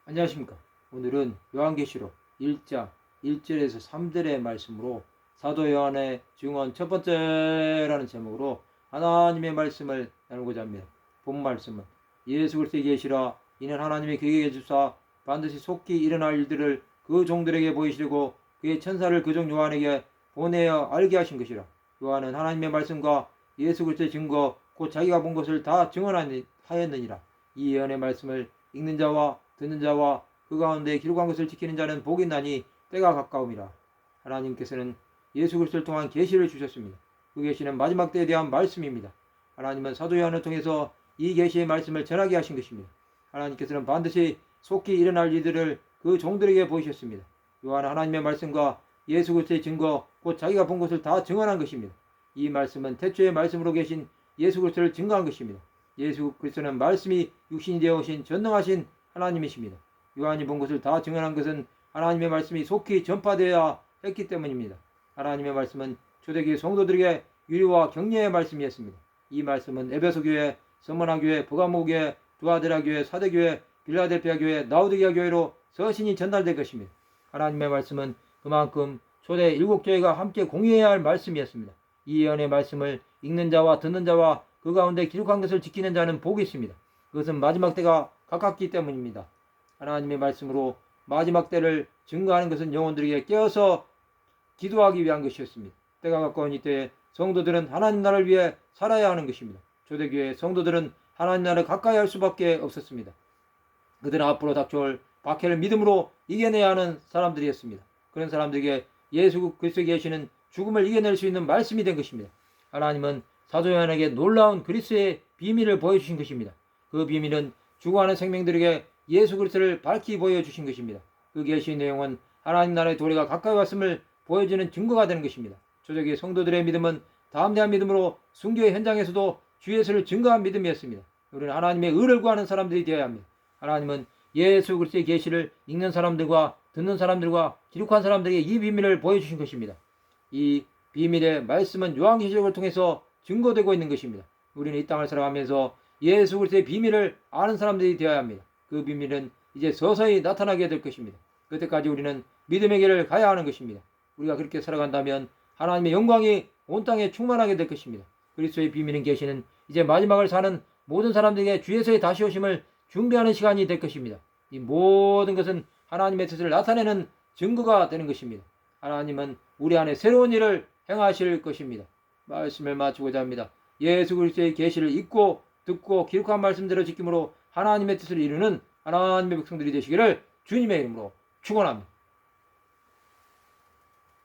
안녕하십니까. 오늘은 요한계시록 1장 1절에서 3절의 말씀으로 사도 요한의 증언 첫 번째라는 제목으로 하나님의 말씀을 나누고자 합니다. 본 말씀은 예수 그리스도의 계시라 이는 하나님의 그에게 주사 반드시 속히 일어날 일들을 그 종들에게 보이시려고 그의 천사를 그 종 요한에게 보내어 알게 하신 것이라. 요한은 하나님의 말씀과 예수 그리스도의 증거 곧 자기가 본 것을 다 증언하였느니라. 이 예언의 말씀을 읽는 자와 듣는 자와 그 가운데 기록한 것을 지키는 자는 복이 나니 때가 가까움이라. 하나님께서는 예수 그리스도를 통한 계시를 주셨습니다. 그 계시는 마지막 때에 대한 말씀입니다. 하나님은 사도 요한을 통해서 이 계시의 말씀을 전하게 하신 것입니다. 하나님께서는 반드시 속히 일어날 일들을 그 종들에게 보이셨습니다. 요한은 하나님의 말씀과 예수 그리스도의 증거 곧 자기가 본 것을 다 증언한 것입니다. 이 말씀은 태초의 말씀으로 계신 예수 그리스도를 증거한 것입니다. 예수 그리스도는 말씀이 육신이 되어 오신 전능하신 하나님이십니다. 요한이 본 것을 다 증언한 것은 하나님의 말씀이 속히 전파되어야 했기 때문입니다. 하나님의 말씀은 초대교회 성도들에게 유리와 격려의 말씀이었습니다. 이 말씀은 에베소 교회, 서머나 교회, 버가모 교회, 두아데라 교회, 사대 교회, 빌라델피아 교회, 라오디게아 교회로 서신이 전달될 것입니다. 하나님의 말씀은 그만큼 초대 7교회가 함께 공유해야 할 말씀이었습니다. 이 예언의 말씀을 읽는 자와 듣는 자와 그 가운데 기록한 것을 지키는 자는 복이 있습니다. 그것은 마지막 때가 가깝기 때문입니다. 하나님의 말씀으로 마지막 때를 증거하는 것은 영혼들에게 깨어서 기도하기 위한 것이었습니다. 때가 가까운 이때에 성도들은 하나님 나라를 위해 살아야 하는 것입니다. 초대교회 성도들은 하나님 나라를 가까이 할 수밖에 없었습니다. 그들은 앞으로 닥쳐올 박해를 믿음으로 이겨내야 하는 사람들이었습니다. 그런 사람들에게 예수 그리스도에 계시는 죽음을 이겨낼 수 있는 말씀이 된 것입니다. 하나님은 사도 요한에게 놀라운 그리스도의 비밀을 보여주신 것입니다. 그 비밀은 죽어가는 생명들에게 예수 그리스도를 밝히 보여주신 것입니다. 그 계시의 내용은 하나님 나라의 도래가 가까이 왔음을 보여주는 증거가 되는 것입니다. 초대교회 성도들의 믿음은 담대한 믿음으로 순교의 현장에서도 주 예수를 증거한 믿음이었습니다. 우리는 하나님의 의를 구하는 사람들이 되어야 합니다. 하나님은 예수 그리스도의 계시를 읽는 사람들과 듣는 사람들과 기록한 사람들에게 이 비밀을 보여주신 것입니다. 이 비밀의 말씀은 요한계시록을 통해서 증거되고 있는 것입니다. 우리는 이 땅을 살아가면서 예수 그리스도의 비밀을 아는 사람들이 되어야 합니다. 그 비밀은 이제 서서히 나타나게 될 것입니다. 그때까지 우리는 믿음의 길을 가야 하는 것입니다. 우리가 그렇게 살아간다면 하나님의 영광이 온 땅에 충만하게 될 것입니다. 그리스도의 비밀인 계시는 이제 마지막을 사는 모든 사람들에게 주 예수의 다시 오심을 준비하는 시간이 될 것입니다. 이 모든 것은 하나님의 뜻을 나타내는 증거가 되는 것입니다. 하나님은 우리 안에 새로운 일을 행하실 것입니다. 말씀을 마치고자 합니다. 예수 그리스도의 계시를 읽고 듣고 기록한 말씀대로 지킴으로 하나님의 뜻을 이루는 하나님의 백성들이 되시기를 주님의 이름으로 축원합니다.